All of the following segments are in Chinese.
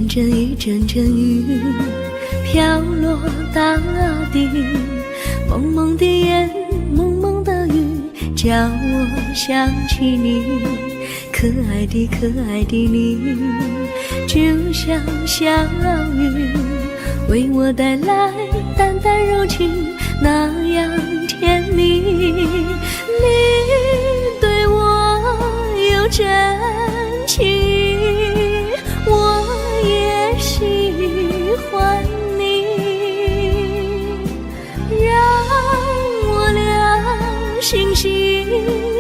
阵阵一阵阵雨飘落大地，蒙蒙的烟，蒙蒙的雨，叫我想起你，可爱的可爱的你，就像小雨，为我带来淡淡柔情，那样甜蜜。你对我有真情，我也喜欢你，让我俩惺惺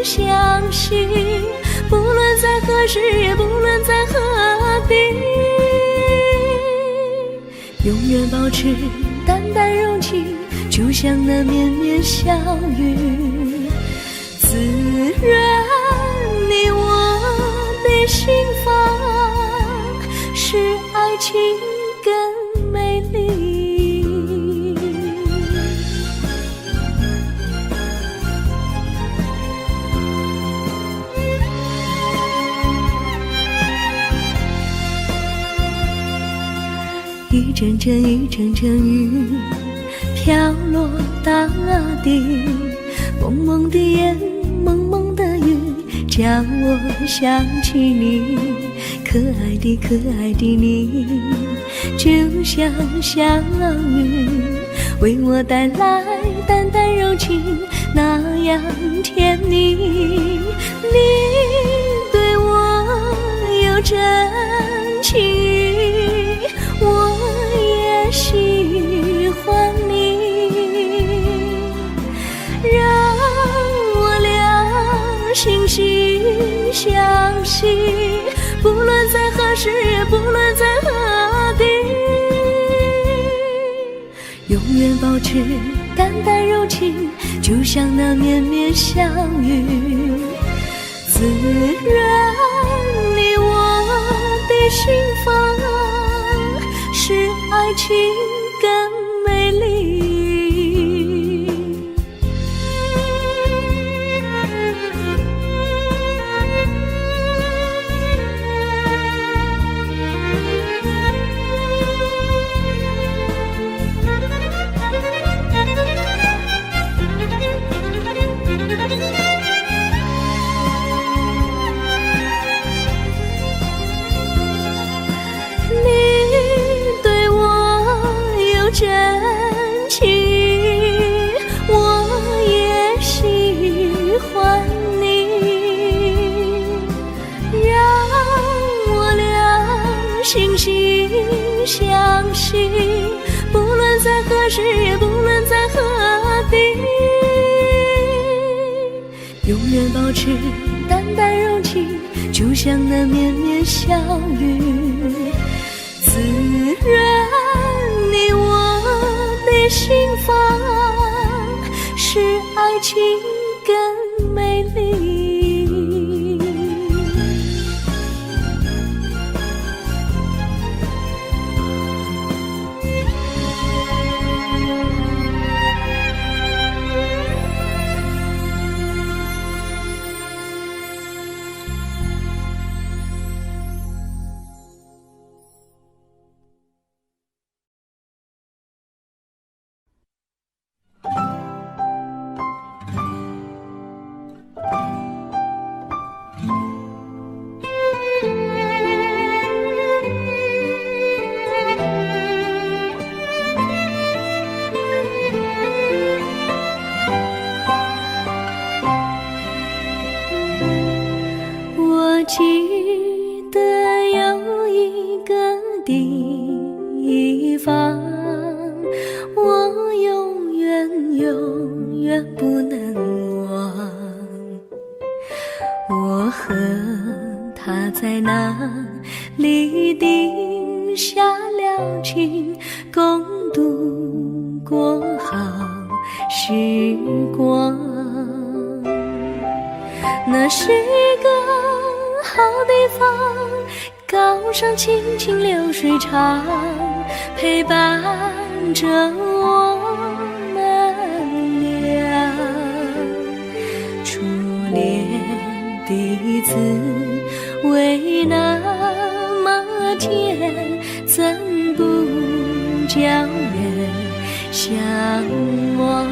相惜，不论在何时，也不论在何地，永远保持淡淡柔情，就像那绵绵小雨，滋润你我的心房，使爱情更美丽。一阵阵一阵阵雨飘落大地，蒙蒙的烟，蒙蒙的雨，叫我想起你，可爱的可爱的你，就像小雨，为我带来淡淡柔情，那样甜蜜。你对我有真情，我也喜欢你，让我俩惺惺相惜，不论在何时，也不论在何地，永远保持淡淡柔情，就像那绵绵小雨，滋润你我的心房，使爱情更美丽。真情，我也喜欢你，让我俩惺惺相惜，不论在何时，也不论在何地，永远保持淡淡柔情，就像那绵绵小雨，滋润你我的心房，使爱情更美丽。记得有一个地方，我永远永远不能忘。我和他在那里定下了情，共度过好时光。那是个好地方，高山清清流水长，陪伴着我们俩。初恋的滋味那么天，怎不叫人向往？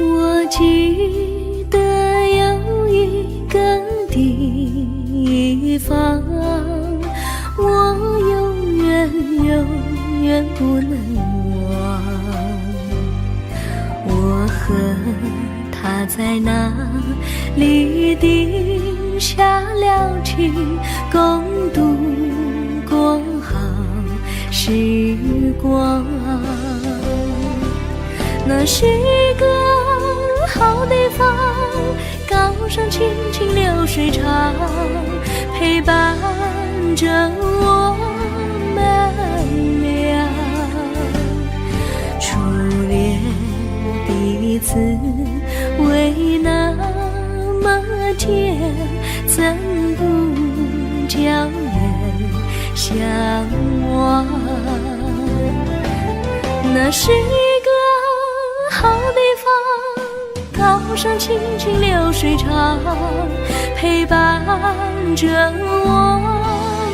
我记得有一个地方，我永远不能忘。我和他在那里定下了情，共度过好时光。那是一个好地方，高山青青流水长，陪伴着我们俩。初恋的滋味那么甜，怎不叫人向往？那是一个好地方，高山青青流水长，陪伴着我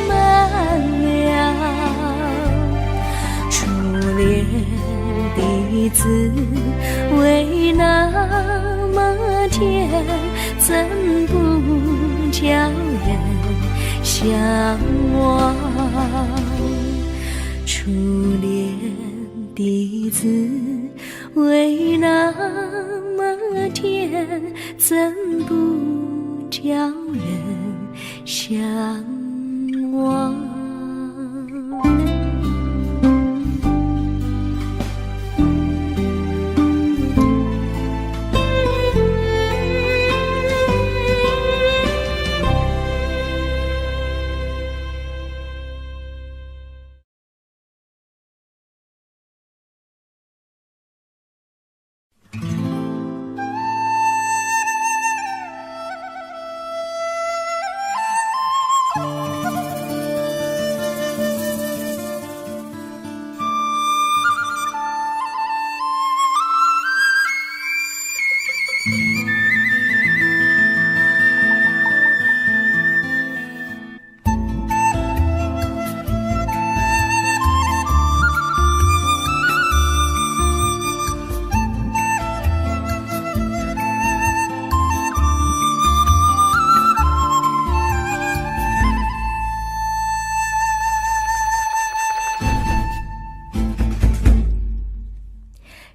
们俩。初恋的滋味那么甜，怎不叫人向往？初恋的滋味那么甜，怎不叫人向往？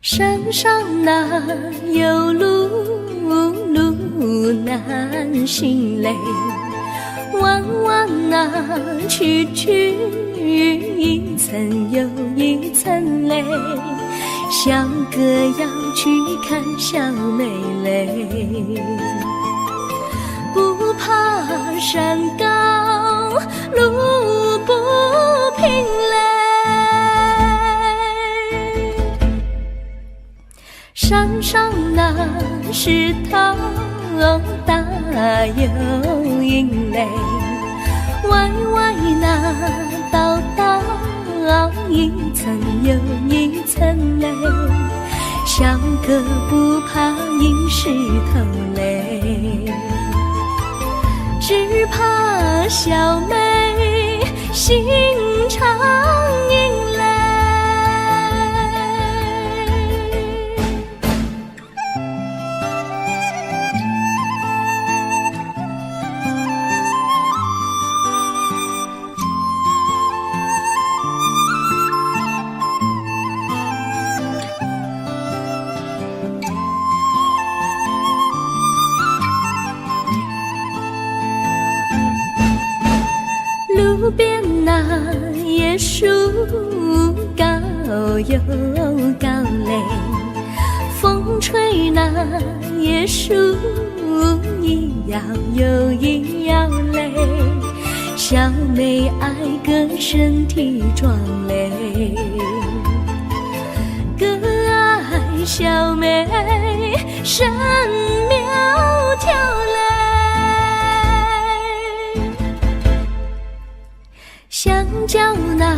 山上哪有路难行嘞，弯弯哪曲一层又一层嘞，小哥要去看小妹嘞，不怕山高路不平嘞，山上那石头大又硬嘞，歪歪那道一层又一层嘞，小哥不怕硬石头嘞，只怕小妹心肠硬嘞。路边那椰树高又高嘞，风吹那椰树一摇又一摇嘞，小小妹爱个身体壮嘞，个爱小妹身苗条嘞，香蕉那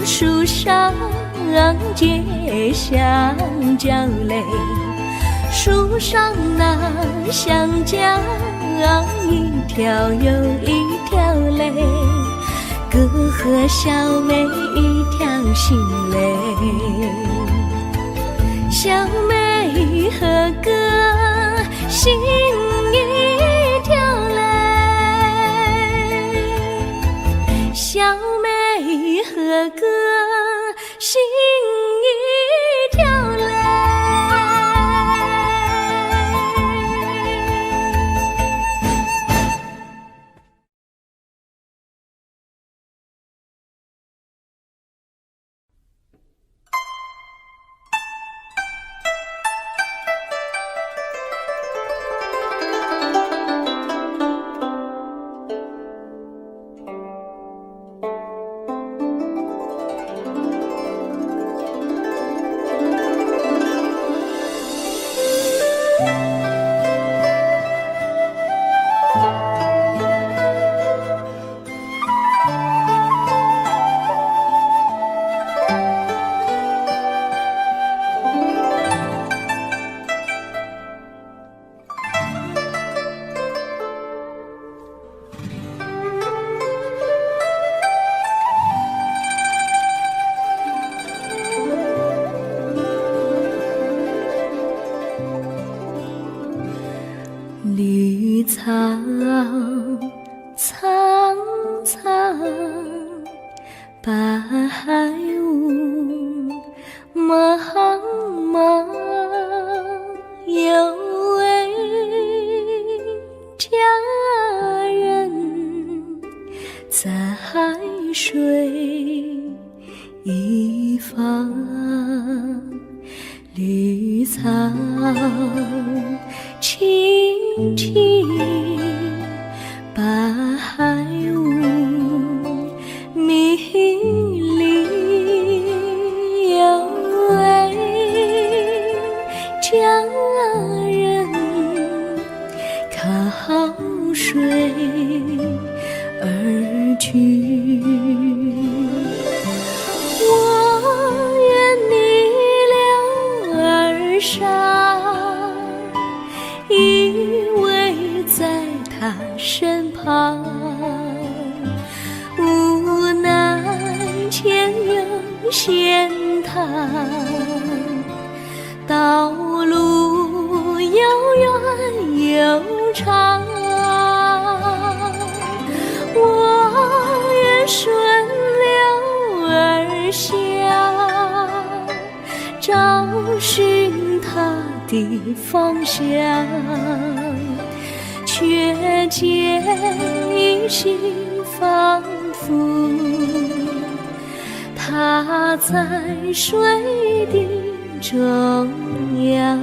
树上结香蕉嘞，树上那香蕉一条又一条嘞，哥和小妹一条心嘞，小妹和哥心一条嘞，小妹和哥心一条嘞。绿草苍苍，白雾茫茫，有位佳人在水一方，绿草青青，白雾迷离，有位佳人靠水而居。我愿你留儿上，依偎在他身旁，无奈前有险滩，道路又远又长，我愿顺流而下，找寻他的方向，却见一心仿佛他在水的中央。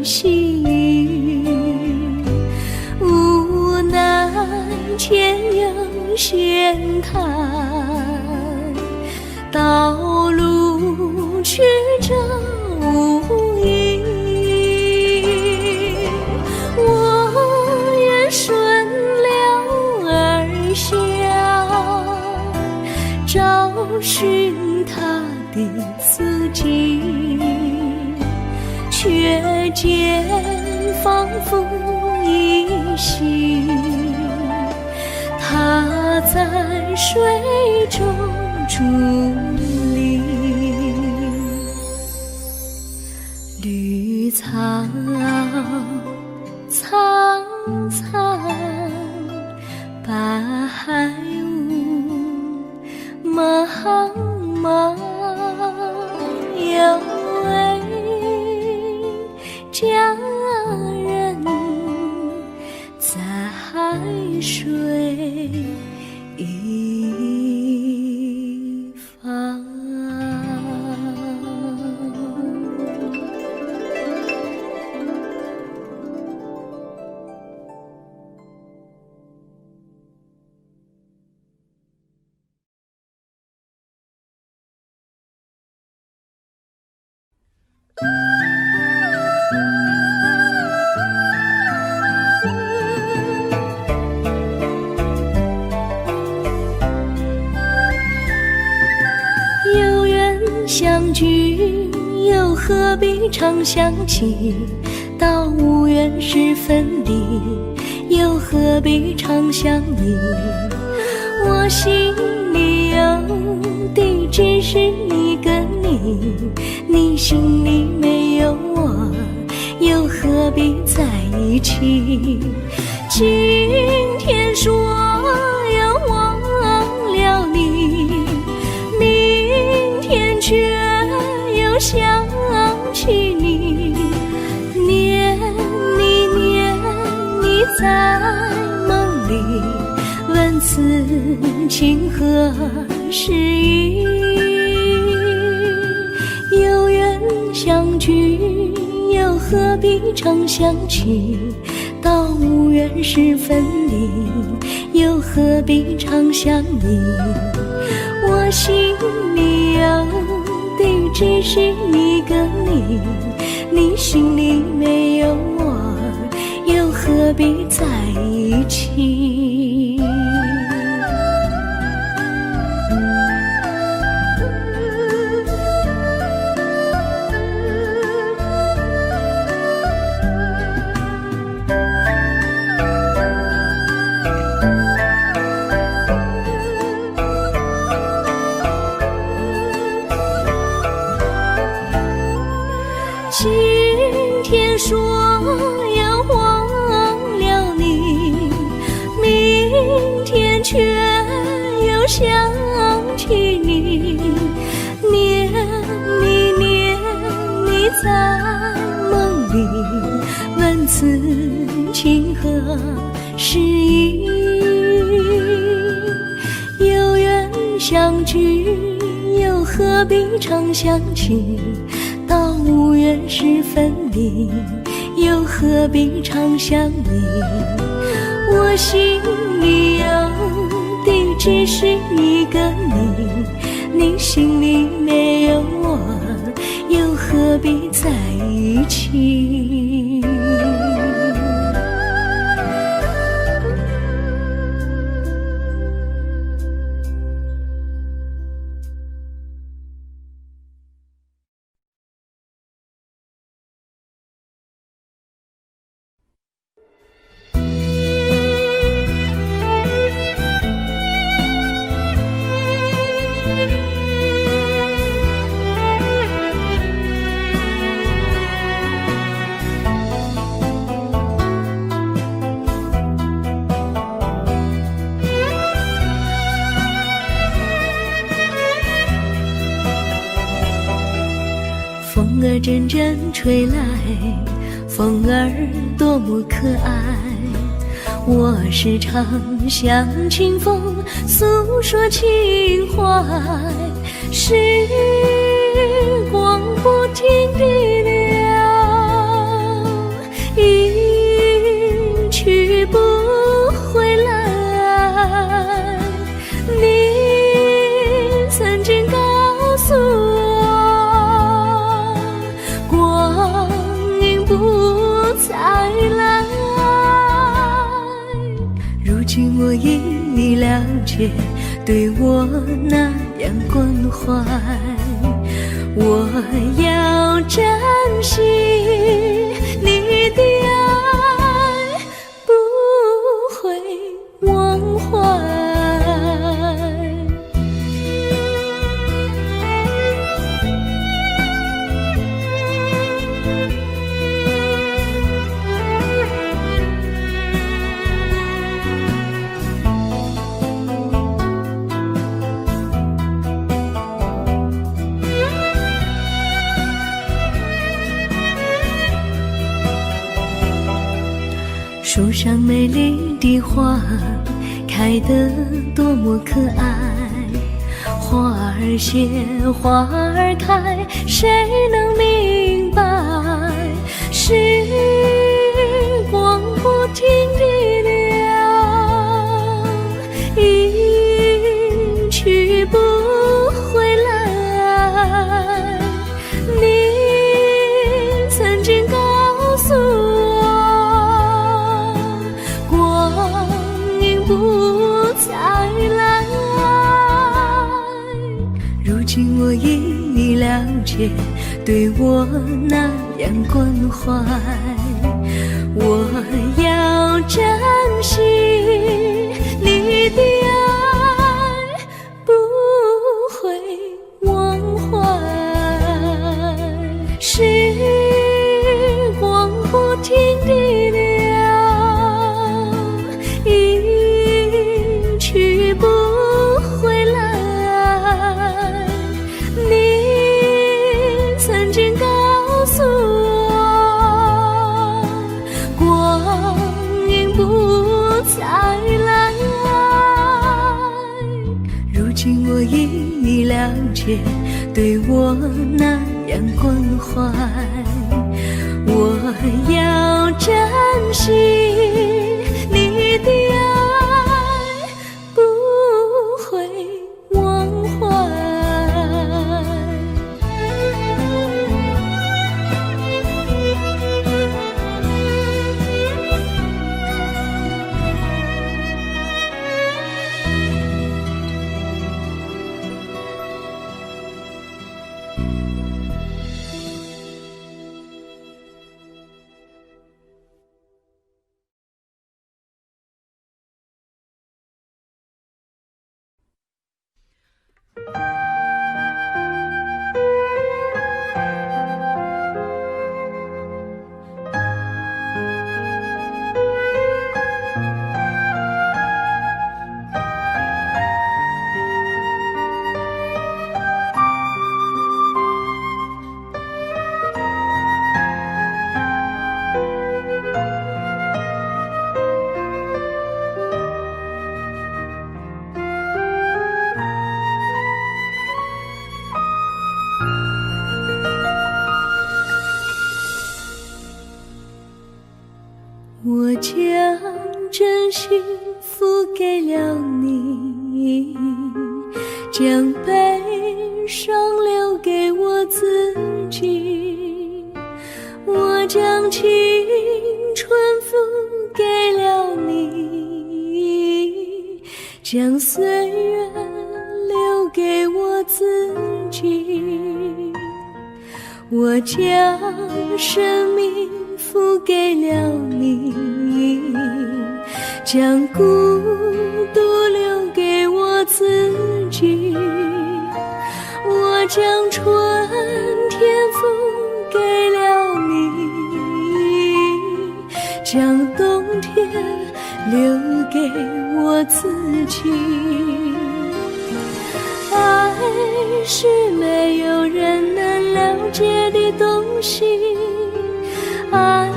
细雨，无奈前有险滩，道路曲折无依。我愿顺流而下，找寻他的足迹，却见仿佛依稀它在水中伫立，绿草苍苍，白雾茫茫，有位佳人在海水一方。有缘相聚，又何必常相期？到无缘时分离，又何必常相依？我心里有的只是一个你，你心里没有我，又何必在一起？今天说要忘了你，明天却又想起你，念你念你在梦里，问此情何时已？有缘相聚，又何必常相期？到无缘时分离，又何必常相依？我心里有的只是一个你，你心里没有我，又何必在一起？今天说要忘了你，明天却又想起你，念你念你在梦里，问此情何时已？有缘相聚，又何必常相期？到无缘时分离，又何必常相依？我心里有的只是一个你，你心里没有我，又何必在一起？风儿阵阵吹来，风儿多么可爱。我时常向清风诉说情怀，时光不停地流，一去不回来。你曾经告诉我，光阴不再来。如今我已了解，对我那样关怀，我要珍惜你的爱，不会忘怀。树上美丽的花开得多么可爱，花儿谢，花儿开，谁能明白？时光不停地流，一去不回来。你曾经告诉我，光阴不再来。如今我已了解，对我那样关怀，我要珍惜你的爱，不会忘怀。时光不停地流，一去不回来。你曾经告诉我，光阴不再来。如今我已了解，对我那样关怀，我要珍惜你的爱，不会忘怀。我将真心付给了你，将悲伤留给我自己。我将青春付给了你，将岁月留给我自己。我将生命付给了你，将孤独留给我自己。我将春天付给了你，将冬天留给我自己。爱是没有人能了解的东西，爱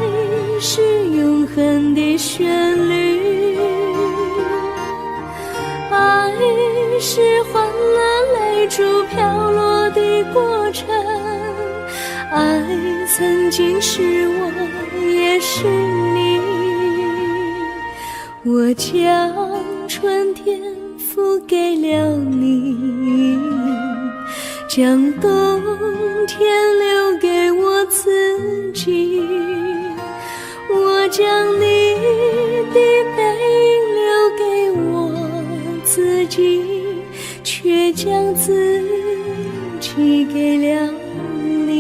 是永恒的旋律，爱是换了泪珠飘落的过程，爱曾经是我也是你。我将春天付给了你，将冬天留给我自己。我将你的背影留给我自己，却将自己给了你。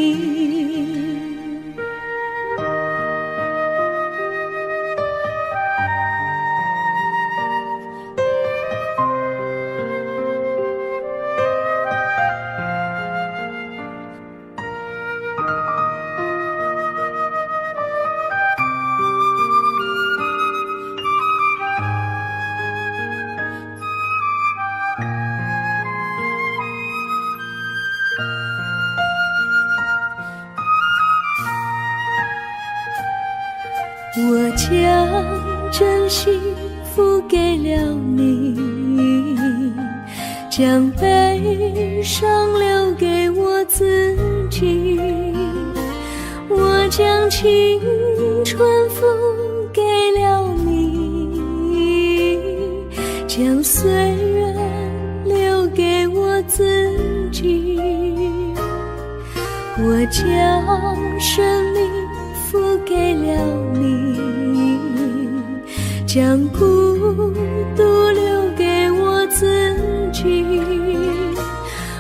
将真心付给了你，将悲伤留给我自己。我将青春付给了你，将岁月留给我自己。我将生命付给了你，将孤独留给我自己。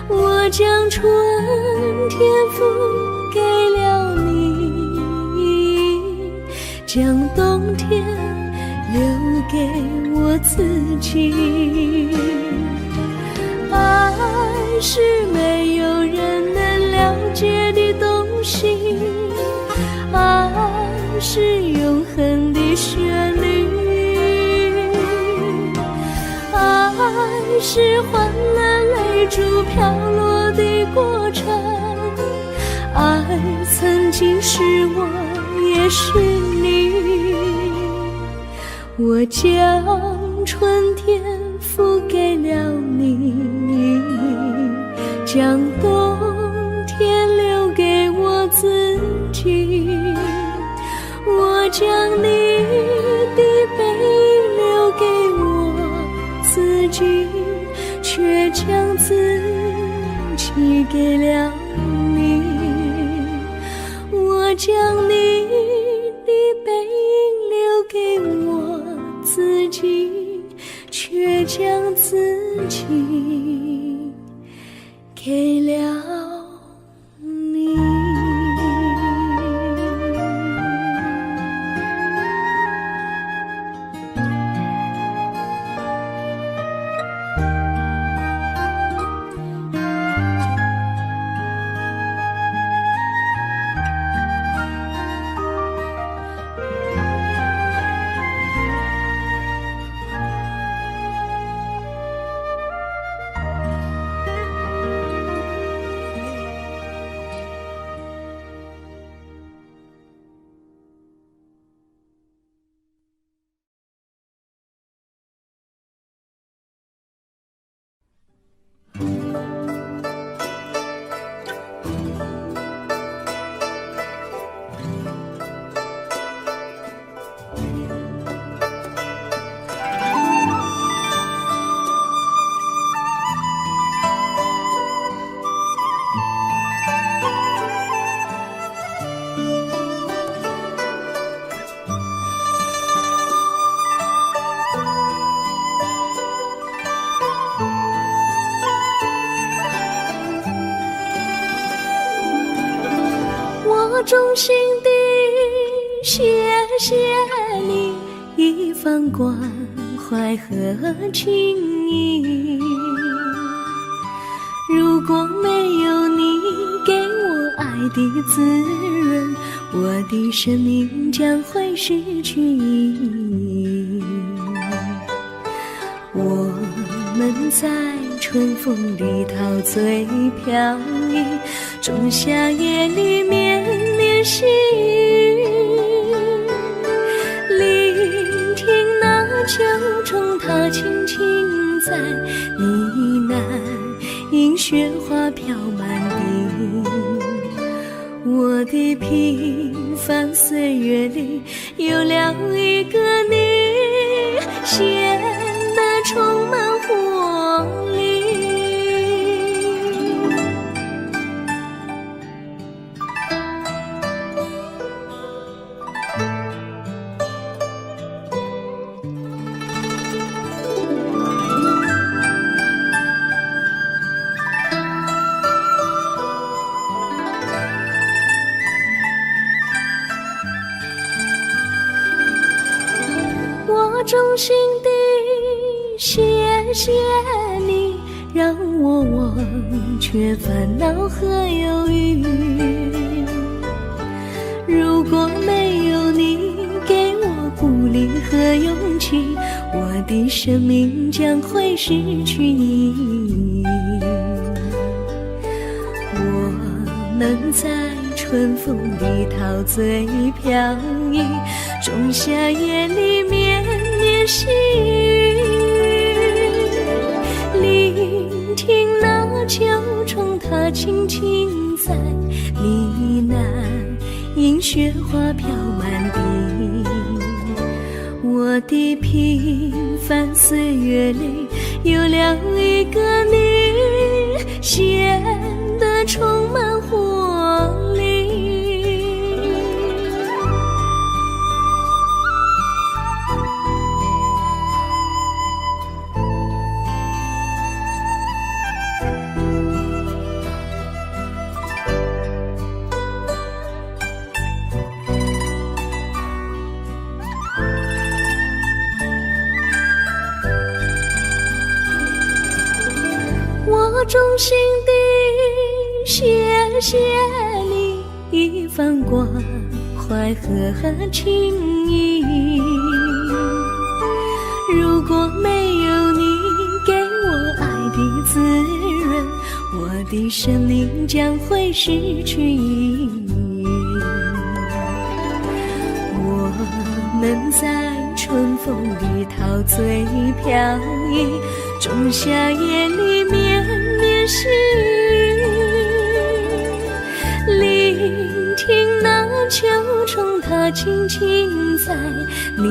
我将春天付给了你，将冬天留给我自己。爱是没有人能了解的东西，爱是永恒的旋律，爱是换了泪珠飘落的过程，爱曾经是我也是你。我将春天付给了你，将冬天留给我自己。我将你的背影留给我自己，却将自己给了你。我将你的背影留给我自己，却将自己给了你。我衷心地谢谢你一番关怀和情谊，如果没有你给我爱的滋润，我的生命将会失去意义。我们在春风里陶醉飘逸，仲夏夜里绵绵细雨，聆听那秋虫它轻轻在呢喃，因雪花飘满地。我的平凡岁月里有了一个你，显得充满活力。我衷心地谢谢你，让我忘却烦恼和忧郁。如果没有你给我鼓励和勇气，我的生命将会失去意义。我们在春春风里陶醉飘逸，仲夏夜里绵绵细雨，聆听那秋虫它轻轻在呢喃，映雪花飘满地。我的平凡岁月里有了一个你，显得充满活力。我衷心地谢谢你一番关怀和情谊，如果没有你给我爱的滋润，我的生命将会失去意义。我们在春风里陶醉飘逸，仲夏夜里绵绵细雨，聆听那秋虫它轻轻在呢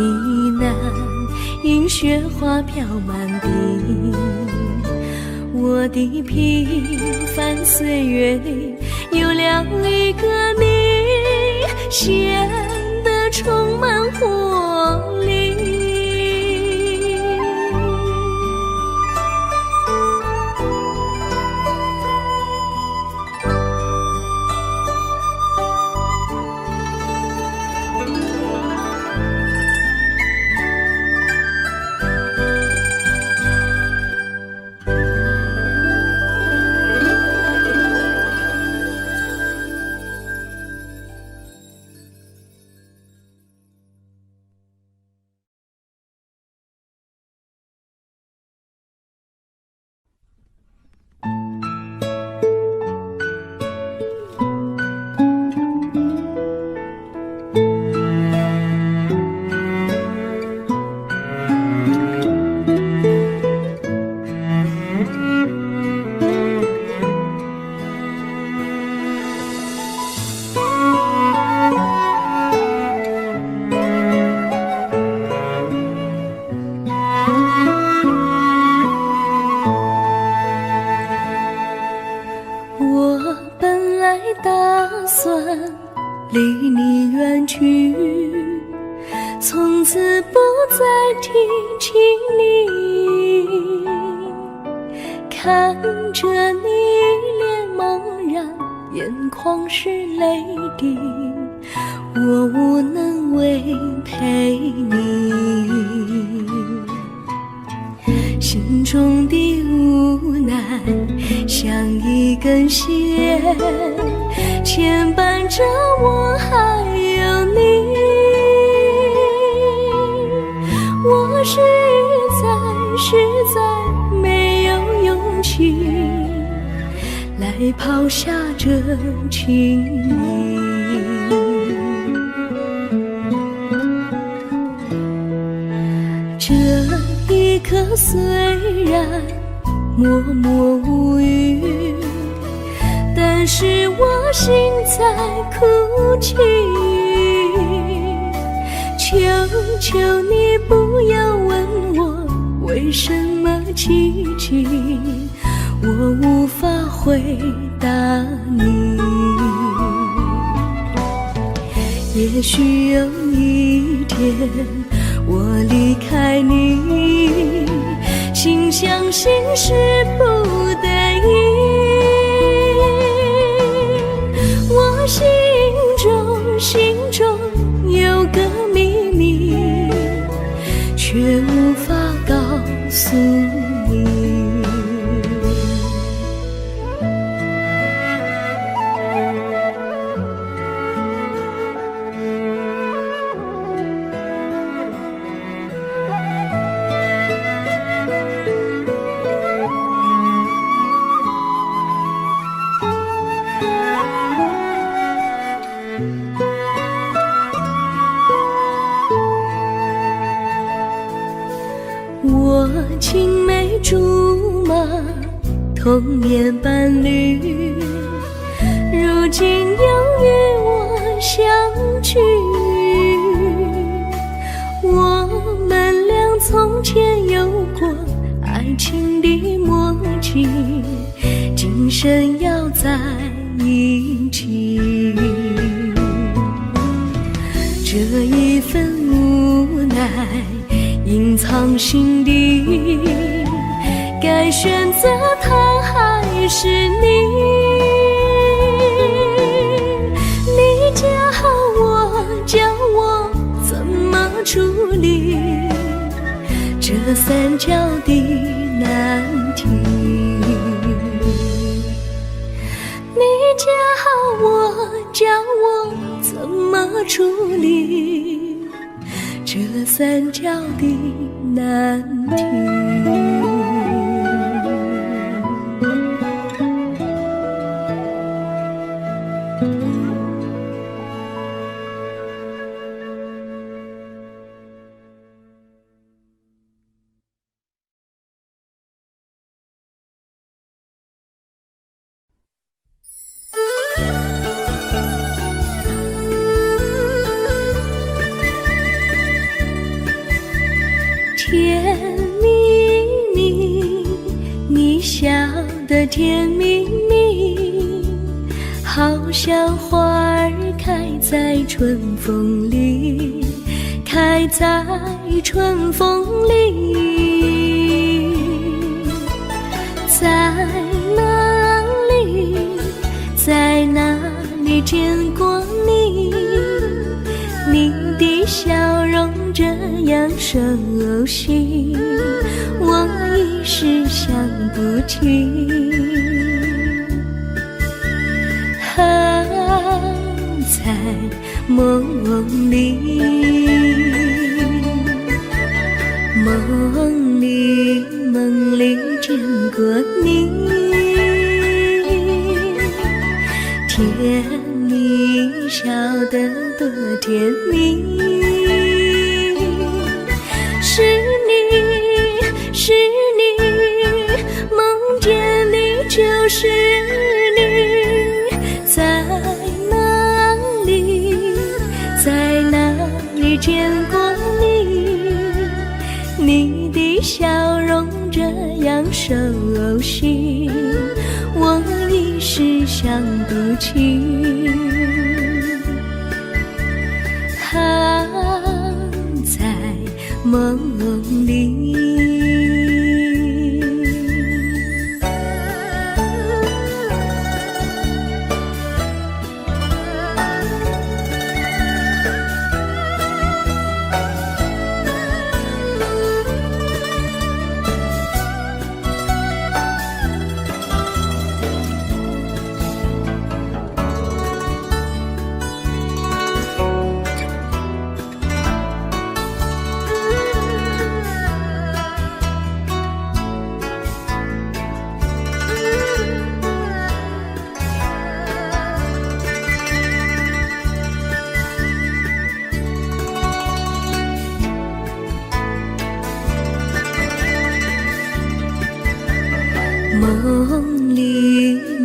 喃，映雪花飘满地。我的平凡岁月里有了一个你，显得充满活力。离你远去，从此不再提起你，看着你脸茫然，眼眶是泪滴，我无能为陪你，心中的无奈像一根线牵绊着我还有你，我实在没有勇气来抛下这情谊。这一刻虽然默默无语，但是我心在哭泣，求求你不要问我为什么奇迹，我无法回答你。也许有一天我离开你，心相信是不得已，我心中有个秘密，却无法告诉你。童年伴侣，如今又与我相聚。我们俩从前有过爱情的默契，今生要在一起。这一份无奈隐藏心底，该选择他还是你？你教我，教我怎么处理这三角的难题。你教我，教我怎么处理这三角的难题。甜蜜蜜，你笑得甜蜜蜜，好像花儿开在春风里，开在春风里。在哪里，在哪里见过你？你的笑容这样熟悉，我一时想不起。在梦里，梦里见过你，甜蜜笑得多甜蜜。是你，是你，梦见你就是你。在哪里，在哪里见过你？你的笑容这样熟悉，我一时想不起。在梦里。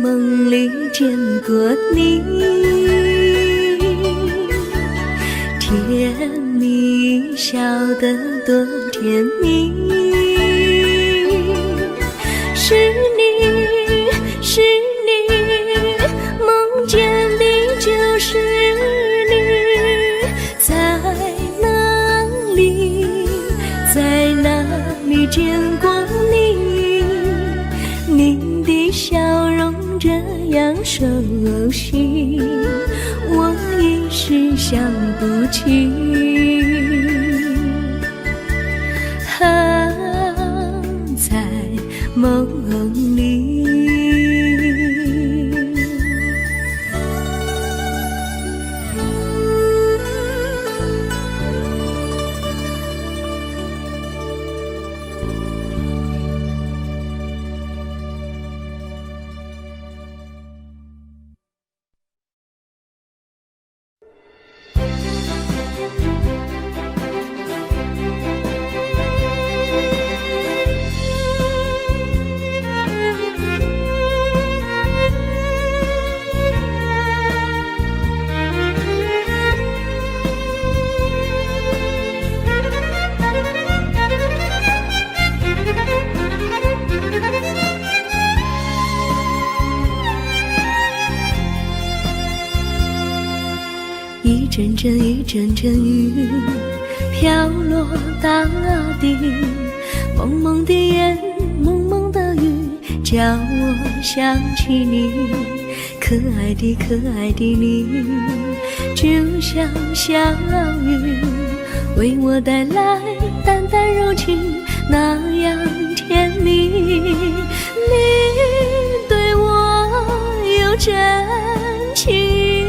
梦里见过你，甜蜜笑得多甜蜜。是你，是你，梦见你就是你。在哪里，在哪里见过你？你的笑容这样熟悉，我一时想不起。在梦里。阵阵一阵阵雨飘落大地，蒙蒙的烟，蒙蒙的雨，叫我想起你。可爱的可爱的你，就像小雨，为我带来淡淡柔情，那样甜蜜。你对我有真情，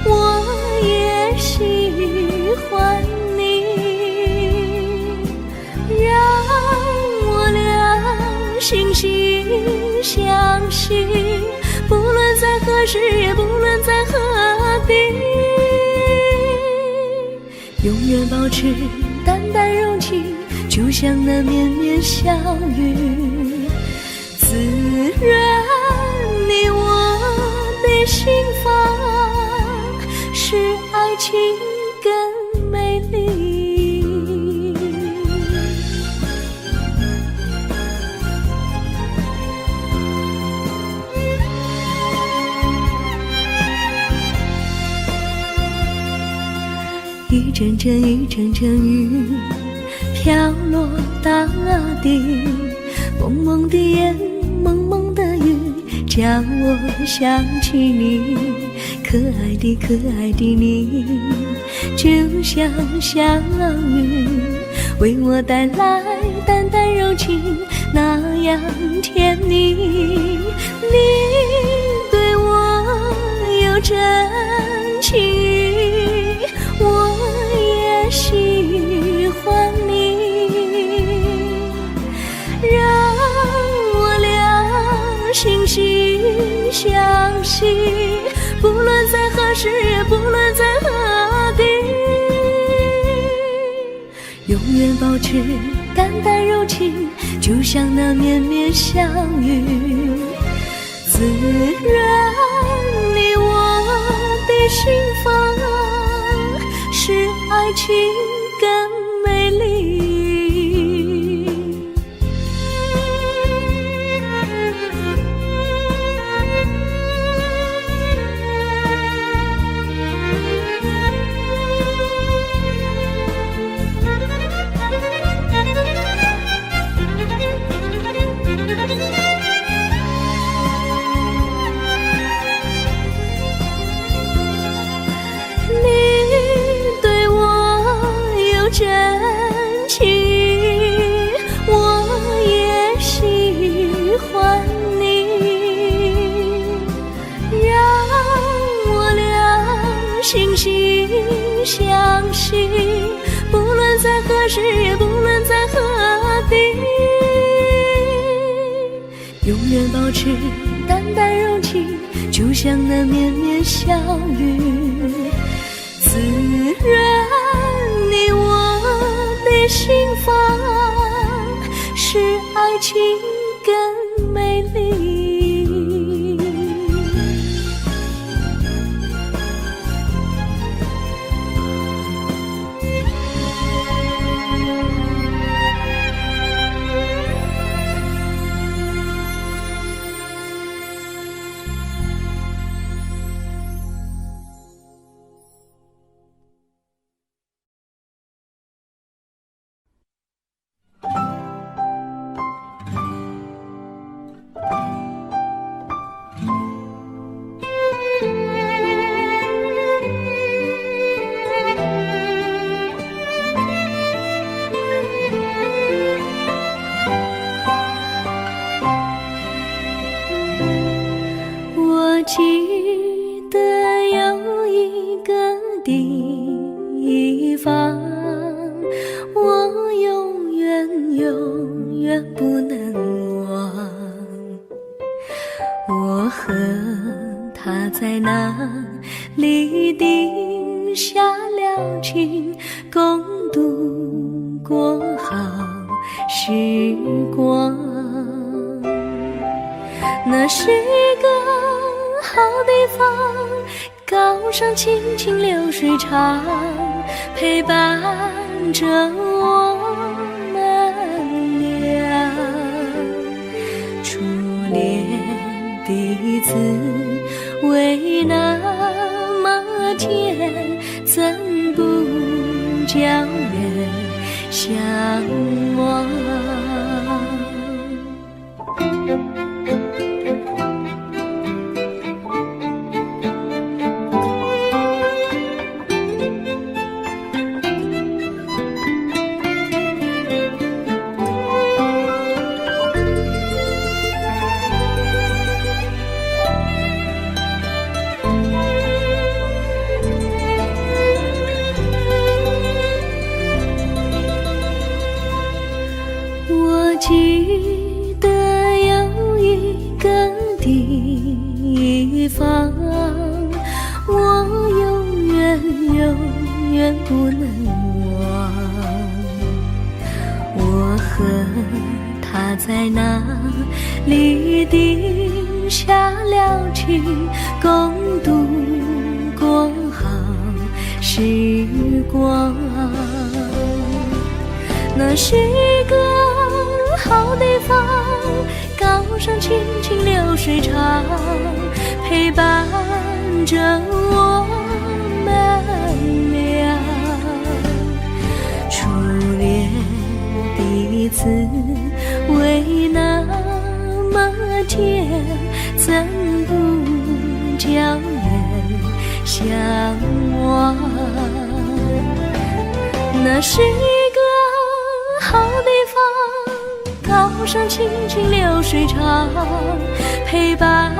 我也喜欢你，让我俩惺惺相惜，不论在何时，也不论在何地，永远保持淡淡柔情，就像那绵绵小雨，滋润你我的心房，使爱情更美丽。一阵阵一阵阵雨飘落大地，蒙蒙的烟，蒙蒙的雨，叫我想起你。可爱的可爱的你，就像小雨，为我带来淡淡柔情，那样甜蜜。你对我有真情，我也喜欢你，让我俩惺惺相惜，不论在何时，也不论在何地，永远保持淡淡柔情，就像那绵绵小雨，滋润你我的心房，使爱情更美丽。真情，我也喜欢你，让我俩惺惺相惜，不论在何时，也不论在何地，永远保持淡淡柔情，就像那绵绵小雨，滋润你我的心房，使爱情更美丽。记得有一个地方，我永远永远不能忘。我和他在那里定下了情，共度过好时光。那是个好地方，高山清清流水长，陪伴着我们俩。初恋的滋味那么天，怎不叫人向往？我记得有一个地方，我永远不能忘。我和他在那里定下了情，共度过好时光。那是一个好地方，高山青青流水长，陪伴着我们俩。初恋的滋味那么甜，怎不叫人向往？那是一个好地方，高山青青流水长，陪伴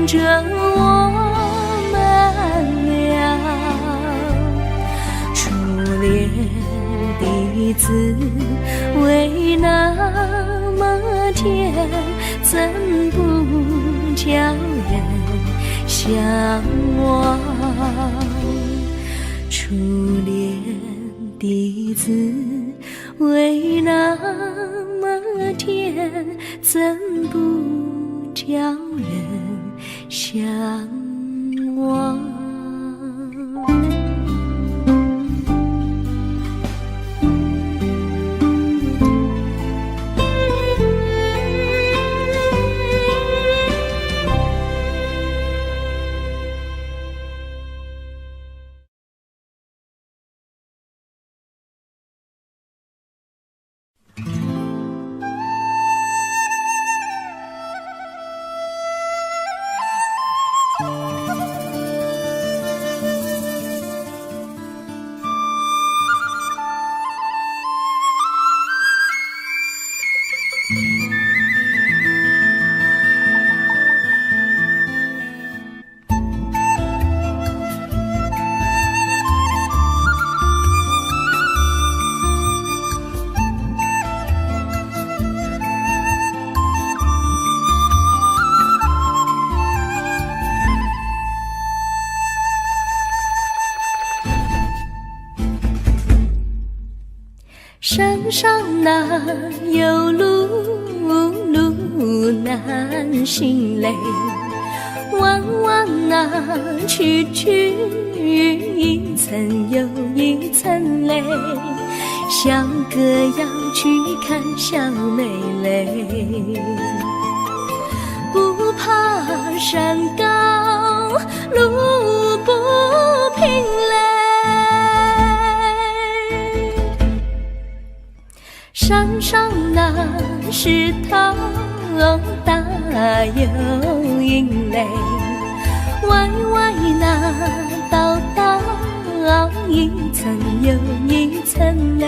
着我们俩。初恋的滋味那么甜，怎不叫人向往？初恋的滋味那么甜，怎不叫人向往？山上哪有路难行嘞，弯弯哪曲一层又一层嘞，小哥要去看小妹嘞，不怕山高路不平嘞，山上那石头大又硬嘞，歪歪那道一层又一层嘞，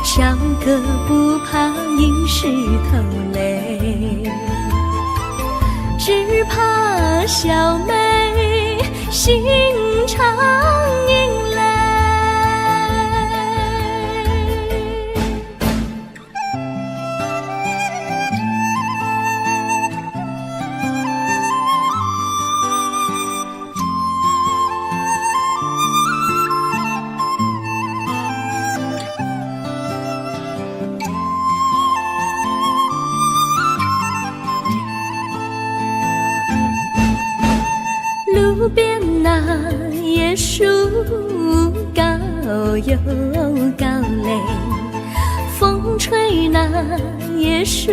小哥不怕硬石头嘞，只怕小妹心肠硬嘞。路边那椰树高又高嘞，风吹那椰树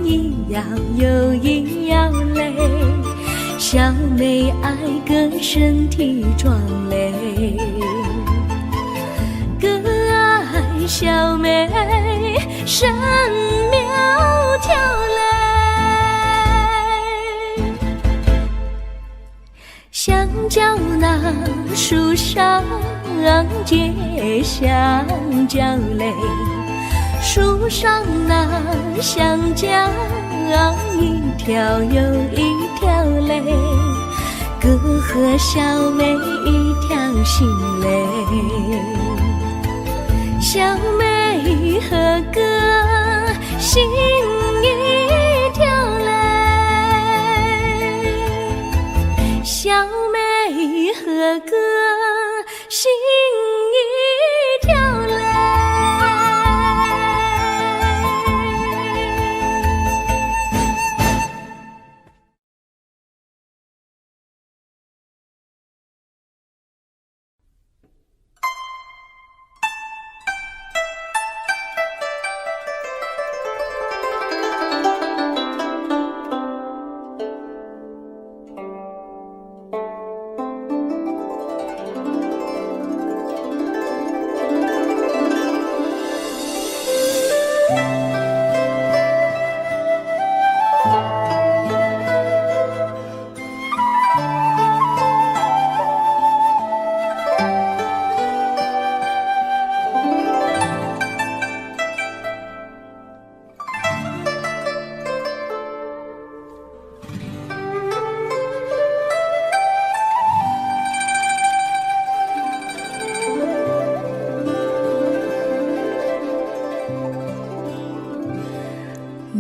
一摇又一摇嘞，小小妹爱个身体壮嘞，个爱小妹身苗条嘞，香蕉那树上结香蕉嘞，树上那香蕉一条又一条嘞，哥和小妹一条心嘞，小妹和哥心一条嘞，小妹和哥心一条嘞。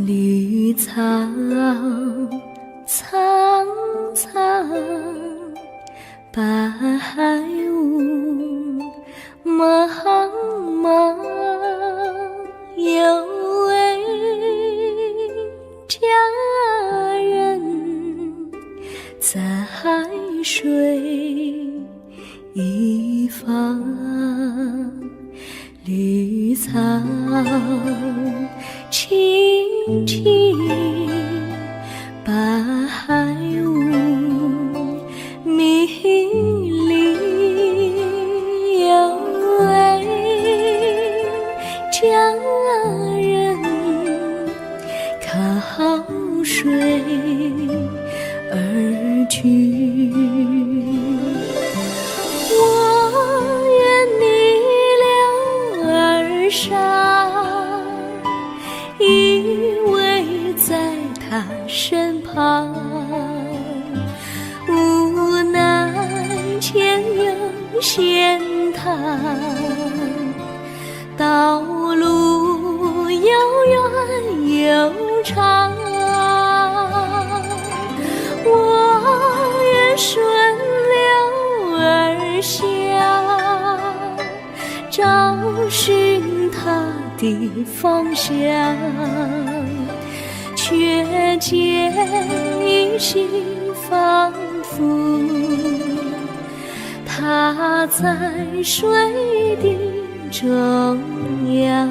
绿草苍苍，白雾茫茫，有位佳人在水一方，绿草青青，白雾迷离，有位佳人靠水而居。我愿你留儿上，依偎在他身旁，无奈前有险滩，道路又远又长，我愿顺流而下，找寻他的方向，却见一心仿佛他在水的中央。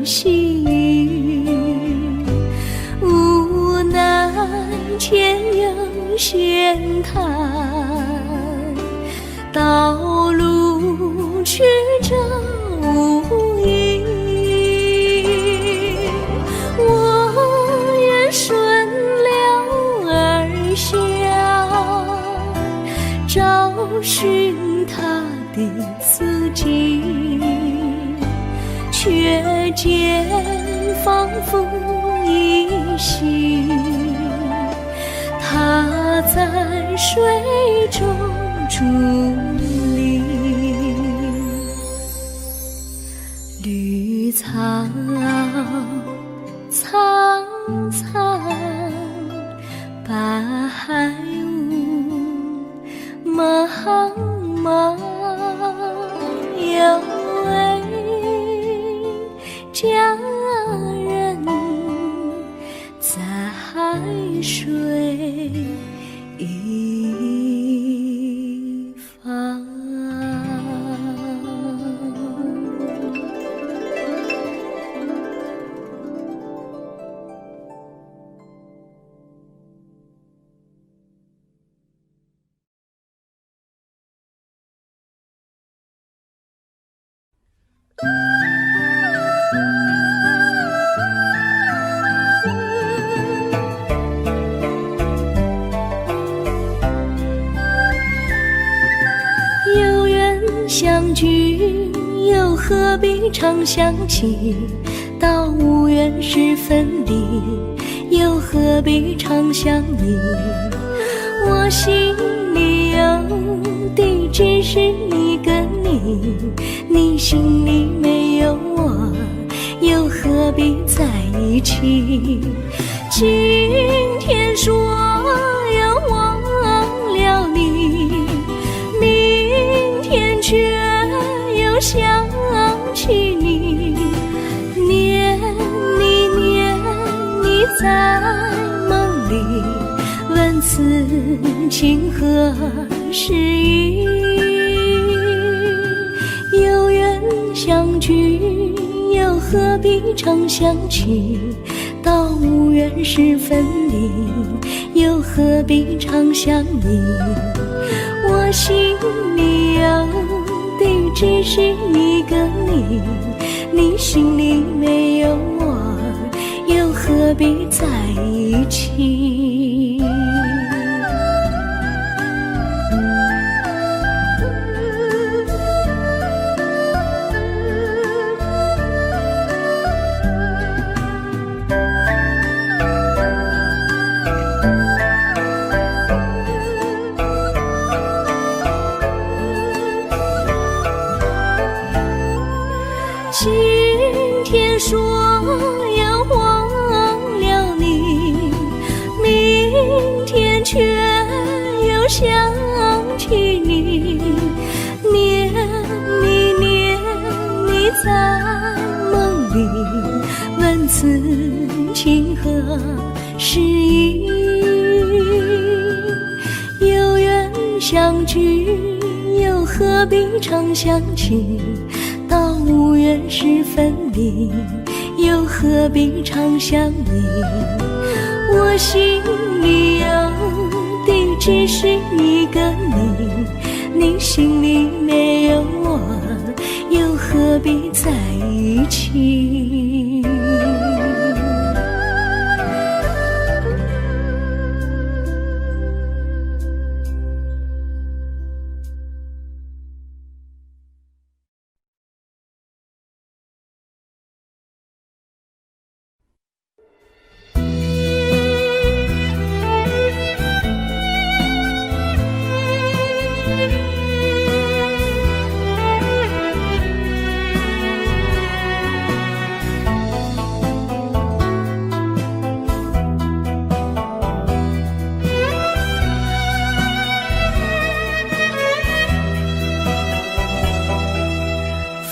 细雨，无奈前有险滩，道路曲折无依。我愿顺流而下，找寻他的足迹，却见仿佛依稀在水中伫立。绿草苍苍，白雾茫茫，有位佳人在海水一方。有缘相聚，又何必常相期？到无缘时分离，又何必常相依？我心里有的只是一个你，你心里没有我，又何必在一起？今天说要忘了你，明天却又想起你，念你念你在梦里，问此情何时已？有缘相聚，又何必常相期？到无缘时分离，又何必常相依？我心里有的只是一个你，你心里没有我，又何必在一起？今天说要忘了你，明天却又想起你，念你念你在梦里，问此情何时已？有缘相聚，又何必常相期？到无缘时分离，又何必常相依？我心里有的只是一个你，你心里没有我，又何必在一起？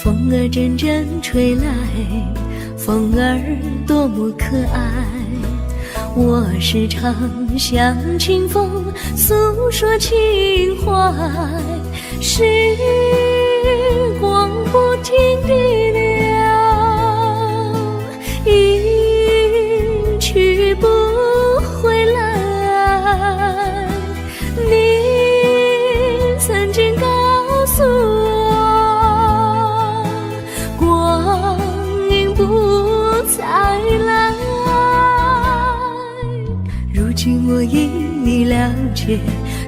风儿阵阵吹来，风儿多么可爱。我时常向清风诉说情怀，时光不停地流，一去不回来。你曾经告诉我，光阴不再来。如今我已了解，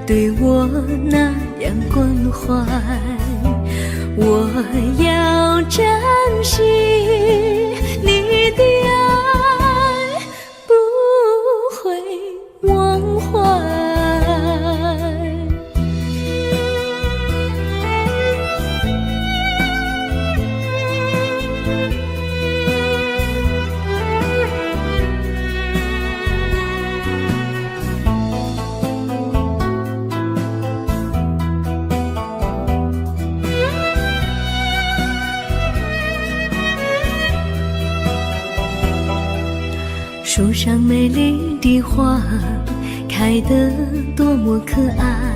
对我那样关怀，我要珍惜你的爱，不会忘怀。的花开得多么可爱，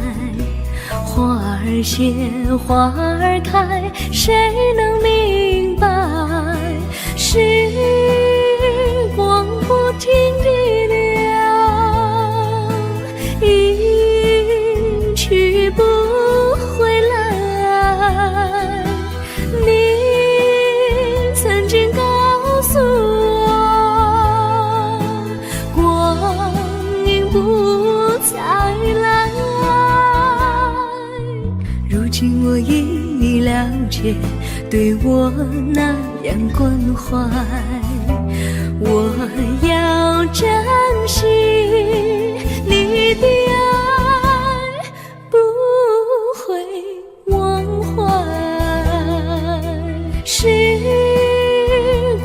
花儿谢，花儿开，谁能明白？时光不停地流，一去不回来。你曾经告诉我，光阴不再来。如今我已了解，对我那样关怀，我要珍惜你的爱，不会忘怀。时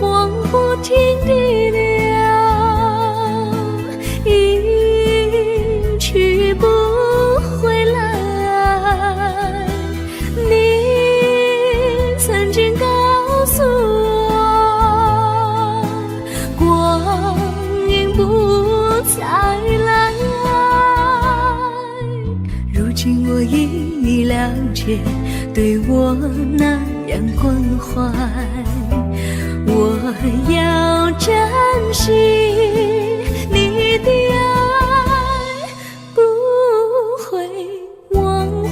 光不停地流，一去不回来。你曾经告诉我，光阴不再来。如今我已了解，对我那样关怀，我要珍惜你的爱，不会忘怀。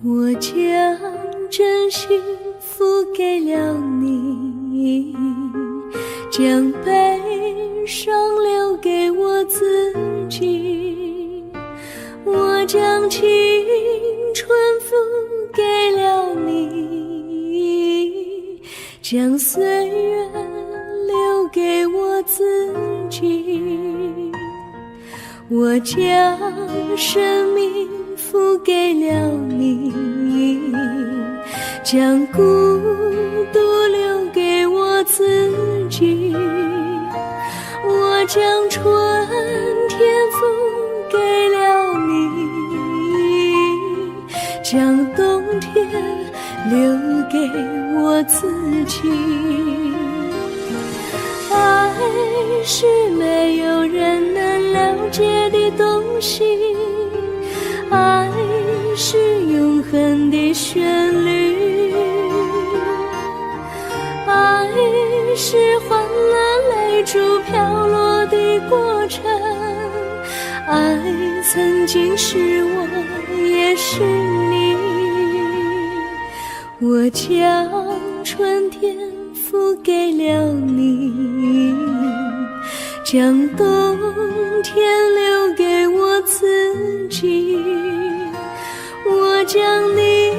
我将真心付给了你，将悲伤留给我自己。我将青春付给了你，将岁月留给我自己。我将生命付给了你，将孤独留给我自己。我将春天付给了你，将冬天留给我自己。爱是没有人能了解的东西，爱是永恒的旋律，爱是换了泪珠飘落的过程，爱曾经是我也是你。我将春天付给了你，将冬天留给我自己。我将你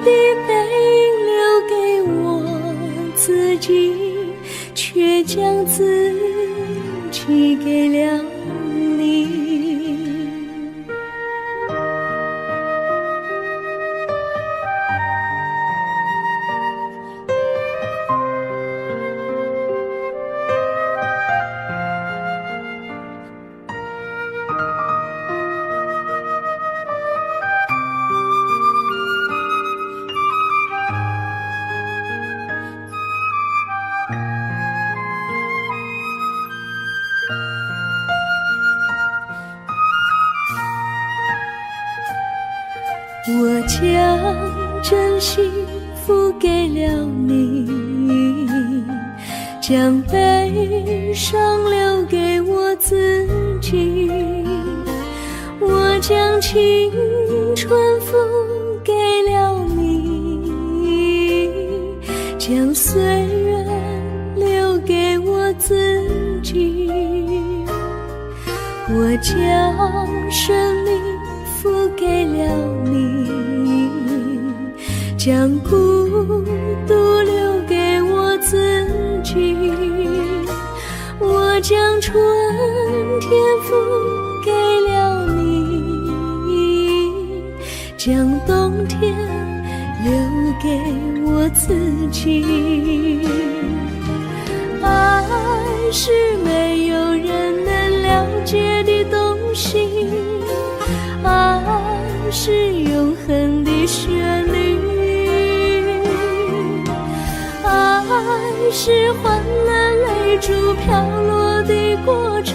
的背影留给我自己，却将自己给了你。我将真心给了你，将悲伤留给我自己。我将青春付给了你，将岁月留给我自己。我将生命付给了你，将孤独留给我自己。我将春天付给了你，将冬天留给我自己。爱是没有人能了解的东西，爱是永恒的旋律，爱是换了泪珠飘落的过程，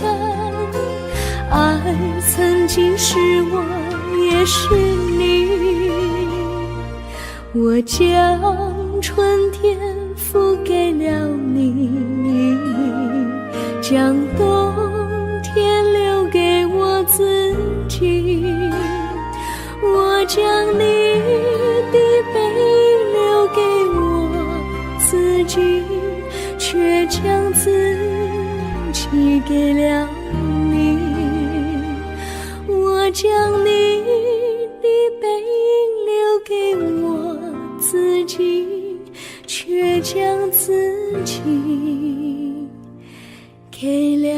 爱曾经是我也是你。我将春天付给了你，将冬天留给我自己。我将你的背留给我自己，却将自己给了你。我将你的背留给我自己，却将自己给了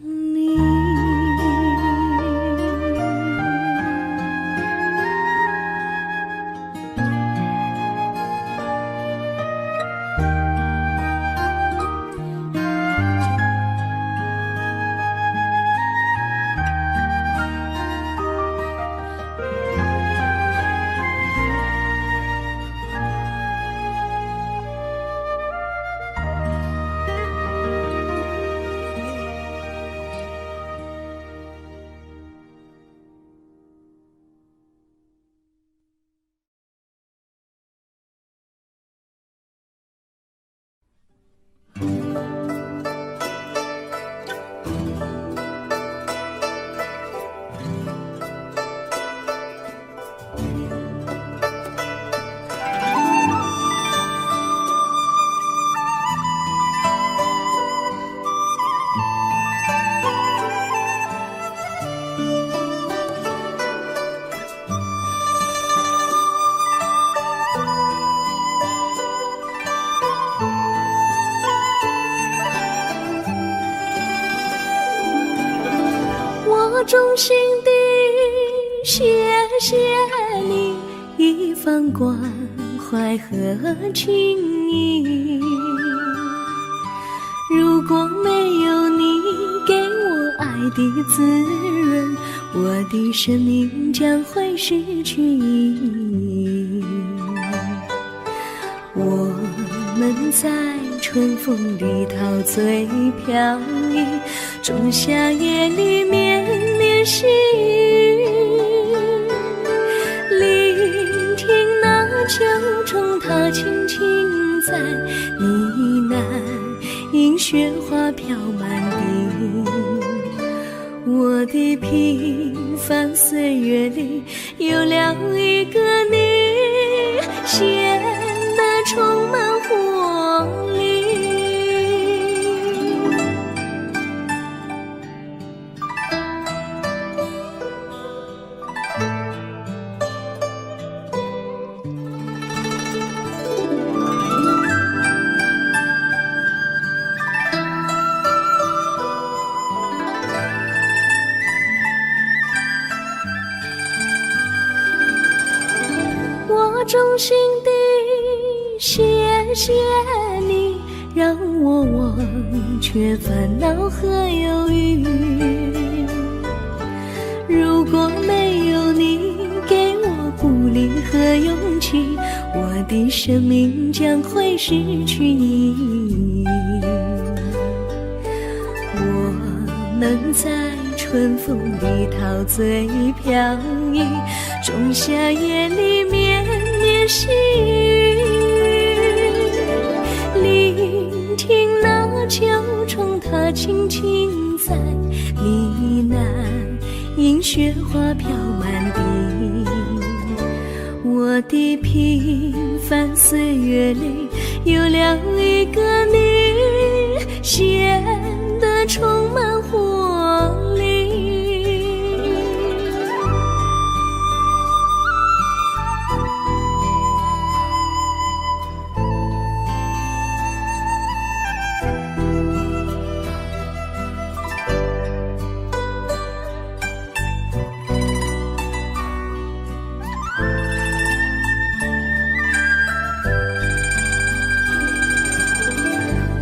你。我衷心地谢谢你一番关怀和情谊，如果没有你给我爱的滋润，我的生命将会失去意义。我们在春风里陶醉飘逸，仲夏夜里绵绵细雨，聆听那秋虫它轻轻在呢喃，因雪花飘满地。我的平凡岁月里有了一个你，显得充满活力。我衷心地谢谢你，让我忘却烦恼和忧郁。如果没有你给我鼓励和勇气，我的生命将会失去意义。我们在春风里陶醉飘逸，仲夏夜里绵绵细雨，轻轻在呢喃，因雪花飘满地。我的平凡岁月里有了一个你，显得充满活力。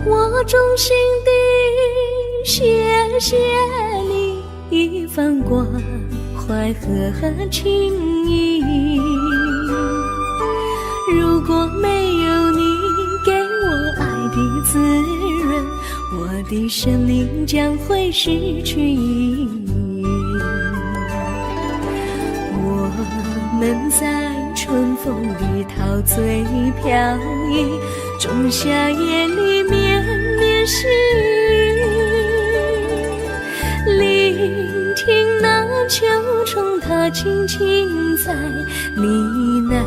我衷心地谢谢你一番关怀和情谊，如果没有你给我爱的滋润，我的生命将会失去意义。我们在春风里陶醉飘逸，仲夏夜里绵绵细雨，聆听那秋虫它轻轻在呢喃，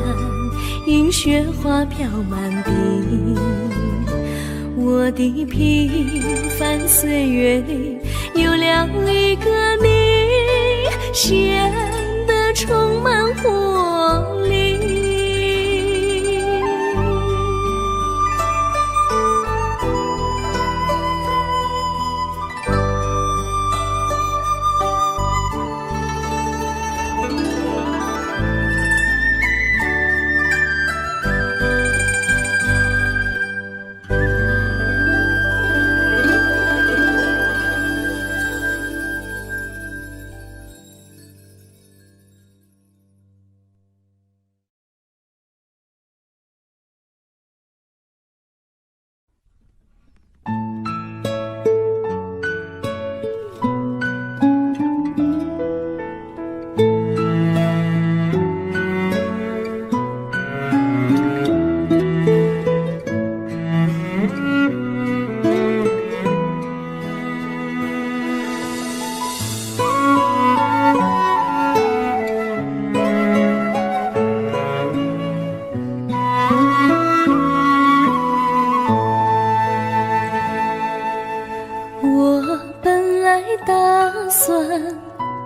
因雪花飘满地。我的平凡岁月里有了一个你，显得充满活力。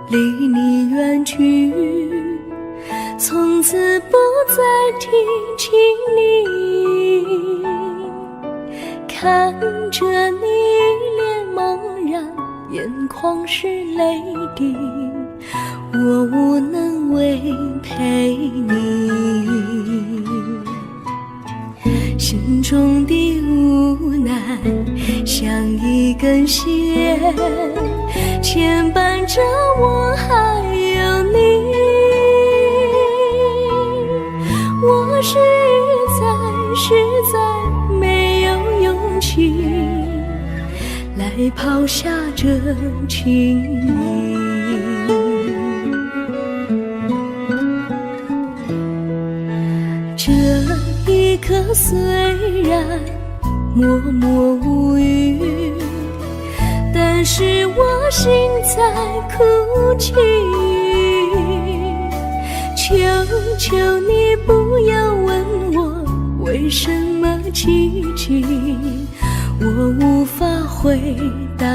离你远去，从此不再提起你，看着你脸茫然，眼眶是泪滴，我无能为陪你，心中的无奈像一根线牵绊着我还有你，我实在没有勇气来抛下这情谊。这一刻虽然默默无语，但是我心在哭泣，求求你不要问我为什么奇迹，我无法回答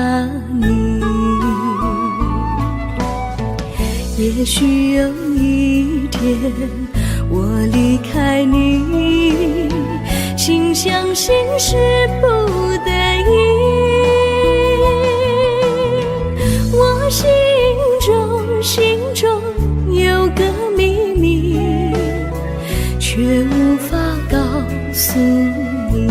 你。也许有一天我离开你，心相信是不得已，我心中有个秘密，却无法告诉你。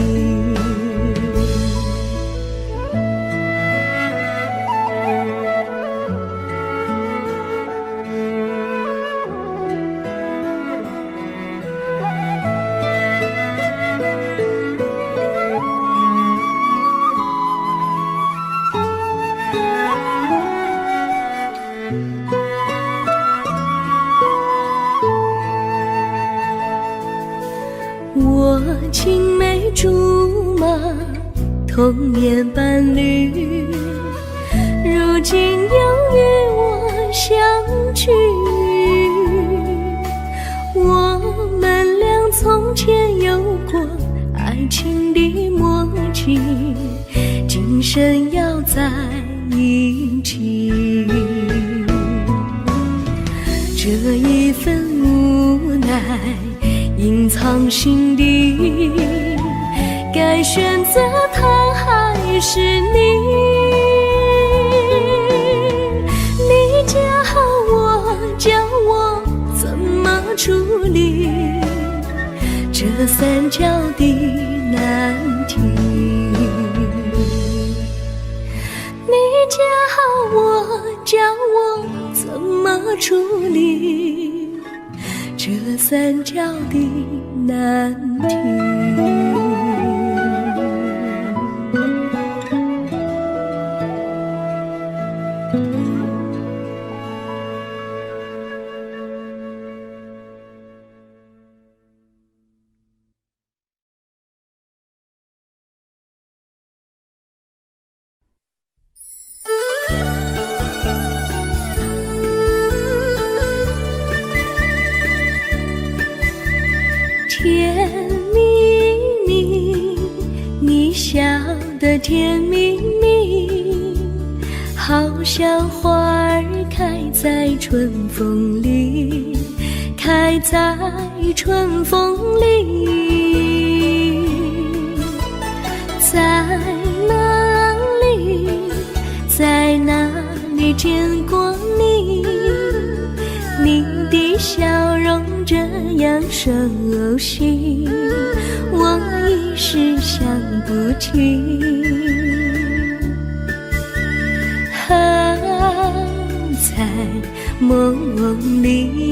我青梅竹马童年伴侣，如今又与我相聚。我们俩从前有过爱情的默契，今生要在一起。这一份无奈隐藏心底，该选择他还是你？你教我怎么处理这三角的难题？你教我怎么处理这三角的难题？甜蜜蜜，你笑得甜蜜蜜，好像花儿开在春风里，开在春风里。在哪里，在哪里见过你？你的笑容这样熟悉，我一时想不起。在梦里，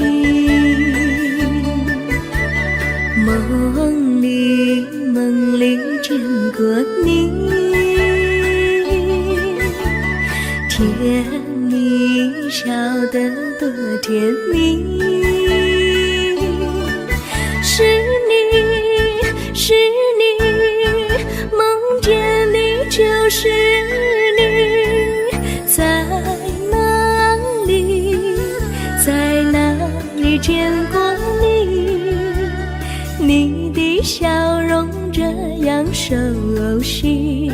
梦里见过你，甜蜜笑得多甜蜜。是你，梦见你就是你，在哪里见过你？你的笑容这样熟悉，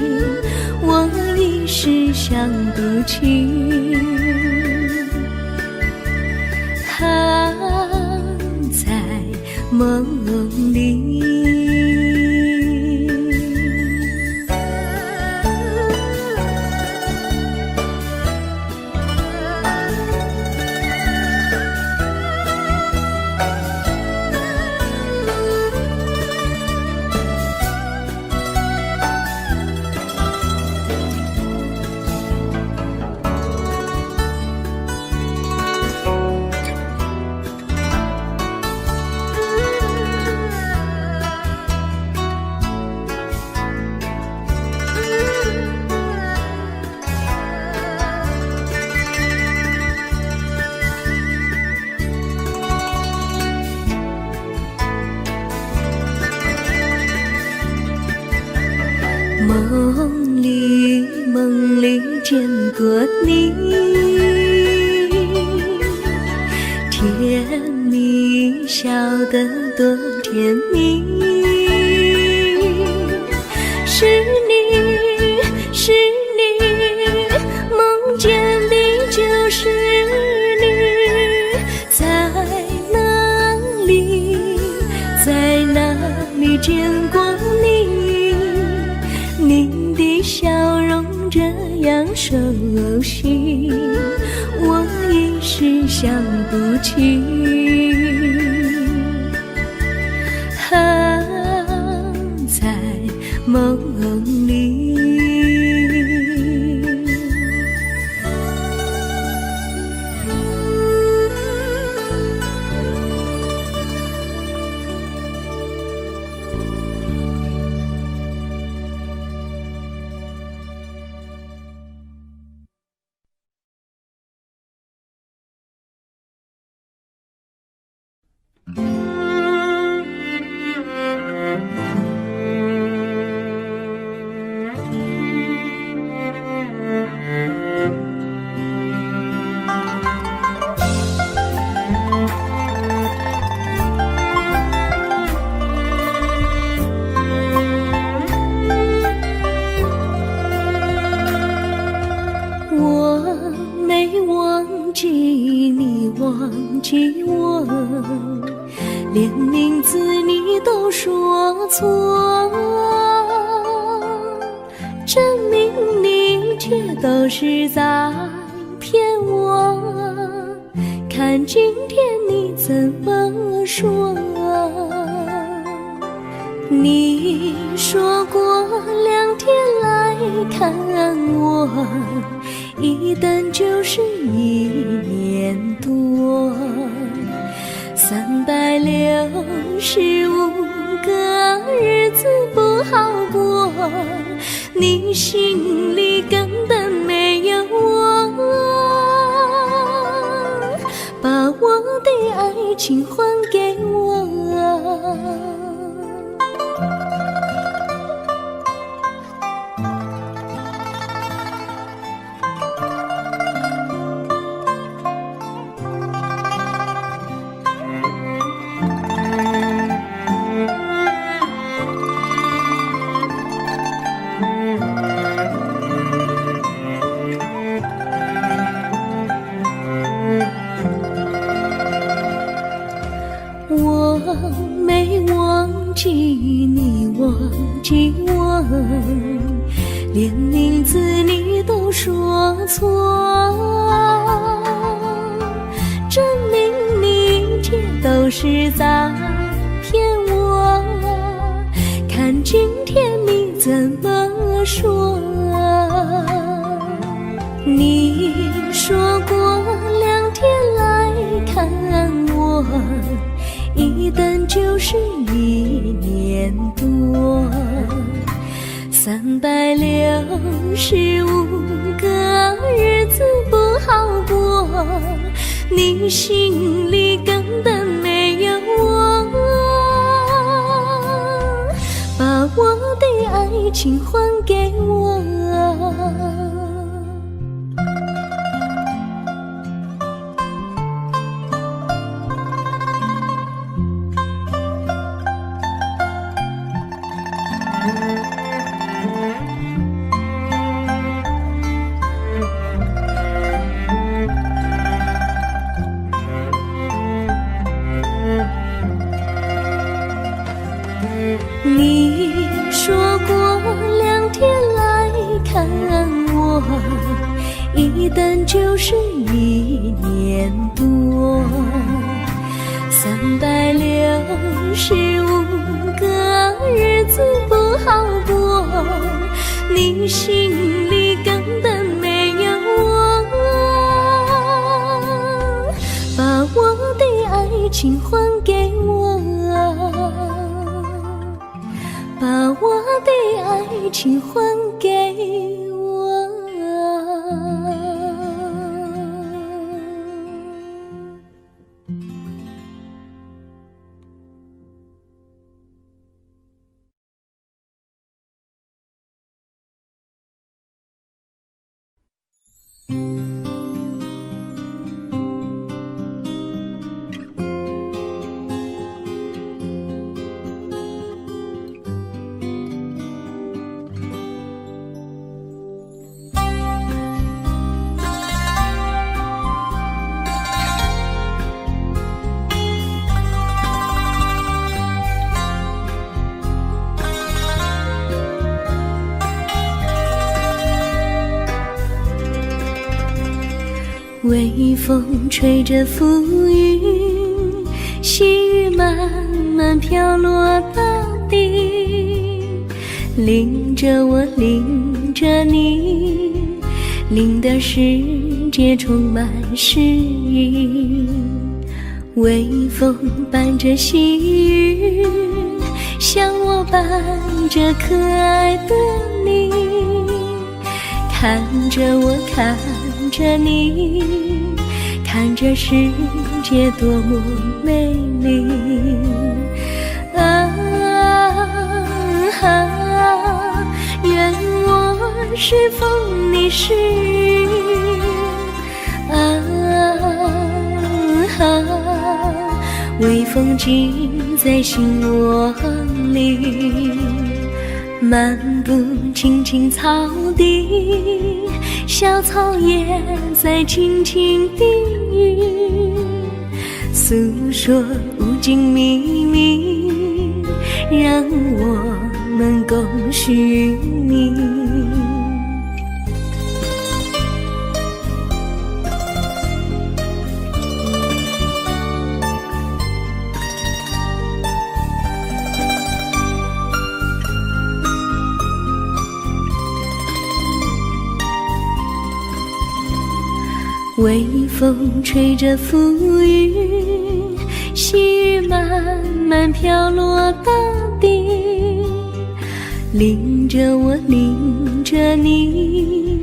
我一时想不起。在梦里。梦里见过你，甜蜜笑得多甜蜜。是你，梦见你就是你，在哪里见过你？你的笑容这样熟悉，我一时想不起。在梦里。说错，证明你一切都是在骗我。看今天你怎么说？你说过2天来看我，一等就是1年多，365个日子不好过，你心里根本没有我，把我的爱情还给我。我没忘记你忘记我，连名字你都说错，证明你一切都是在骗我。看今天你怎么说？你说过2天来看我，一等就是1年多，365个日子不好过，你心里根本没有我，把我的爱情还给我。你说过2天来看我，一等就是1年多，365个日子不好过，你心里根本没有我，把我的爱情还给我，把我的爱情还给我。微风吹着浮云，细雨慢慢飘落大地，淋着我，淋着你，淋的世界充满诗意。微风伴着细雨，像我伴着可爱的你，看着我，看着你，看着世界多么美丽啊啊！愿我是风，你是雨啊啊！微风尽在心窝里，漫步青青草地，小草也在轻轻低语，诉说无尽秘密，让我们共许命。微风吹着浮云，细雨慢慢飘落大地，淋着我，淋着你，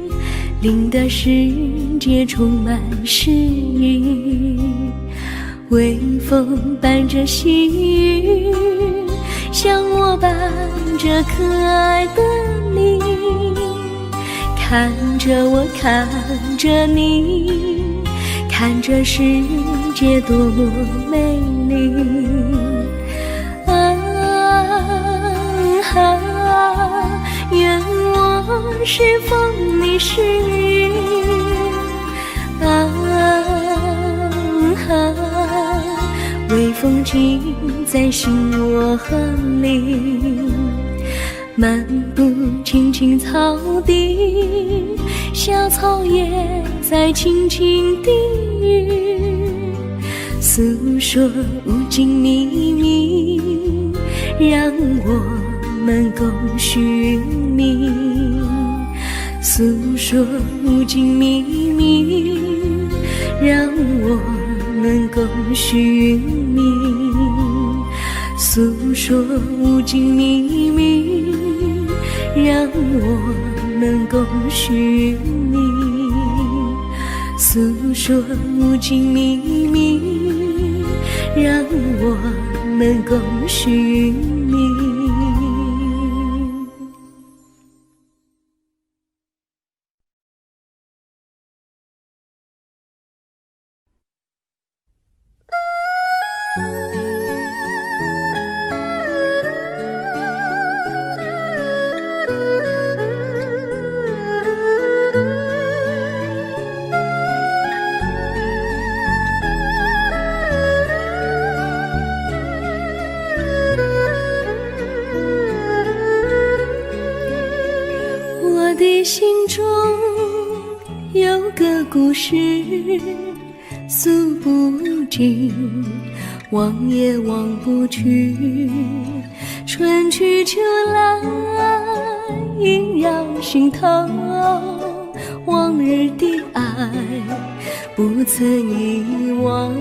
淋得世界充满诗意。微风伴着细雨，像我伴着可爱的你，看着我，看着你，看这世界多么美丽。愿我是风，你是雨。微风尽在心窝里，漫步青青草地，小草也在轻轻低语，诉说无尽秘密，让我们共寻觅。诉说无尽秘密，让我们共寻觅。诉说无尽秘密，让我们共寻觅。诉说无尽秘密，让我们共寻觅。我的心中有个故事诉不尽，忘也忘不去。春去秋来萦绕心头，往日的爱不曾遗忘。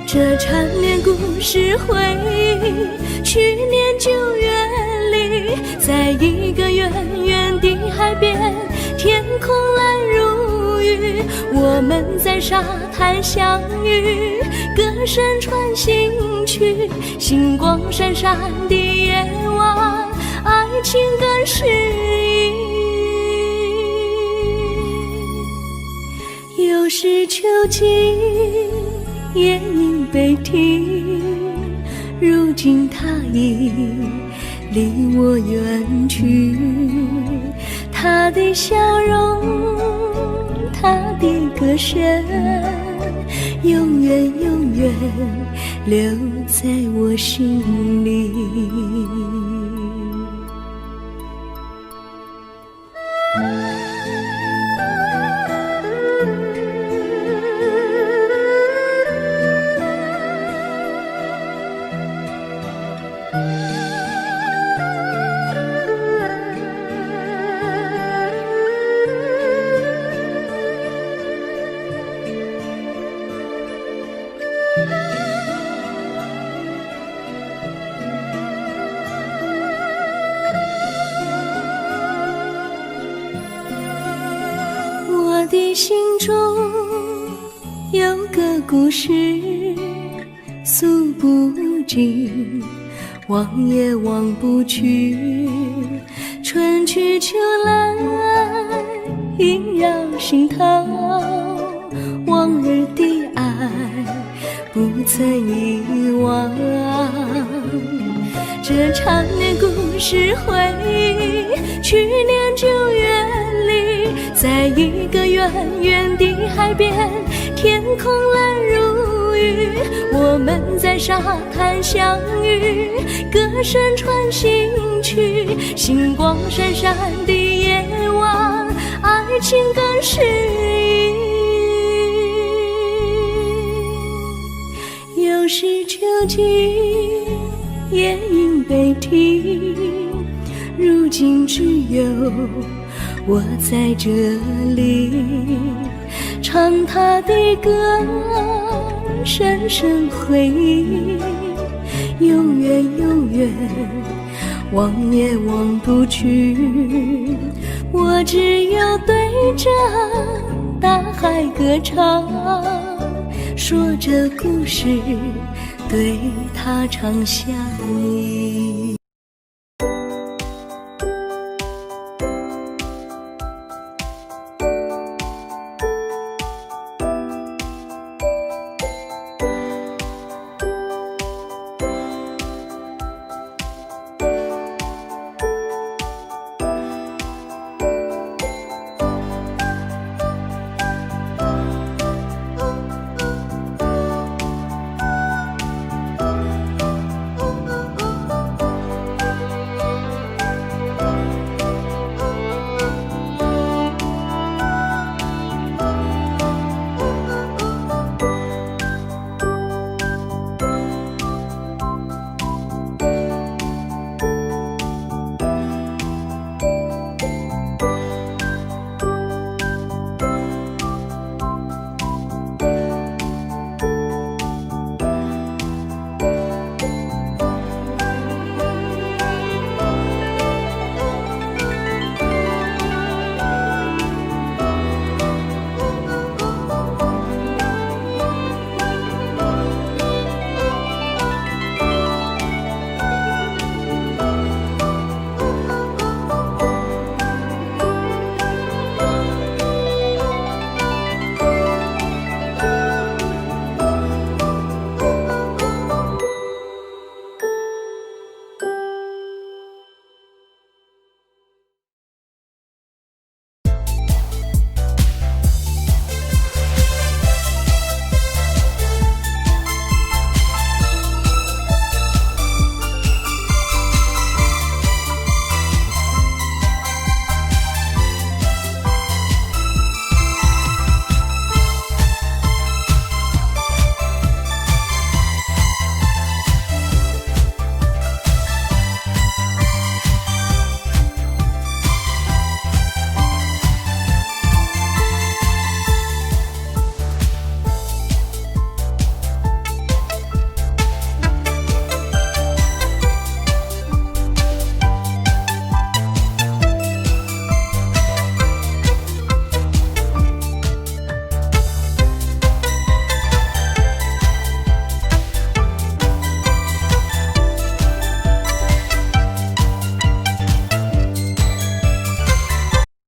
这缠绵故事回忆，去年9月里，在一个远远的海边，天空蓝如玉，我们在沙滩相遇，歌声传心曲，星光闪闪的夜晚，爱情更诗意。又是秋季，夜莺悲啼，如今他已离我远去，他的笑容，他的歌声，永远永远留在我心里。我的心中有个故事诉不尽，忘也忘不去。春去秋来萦绕心头，往日的爱不曾遗忘。这缠绵故事回忆，去年9月里，在一个远远的海边，天空蓝如遇，我们在沙滩相遇，歌声传心曲，星光闪闪的夜晚，爱情更诗意。又是秋季，夜莺悲啼，如今只有我在这里，唱他的歌，深深回忆，永远永远忘也忘不去。我只有对着大海歌唱，说着故事，对他唱想你。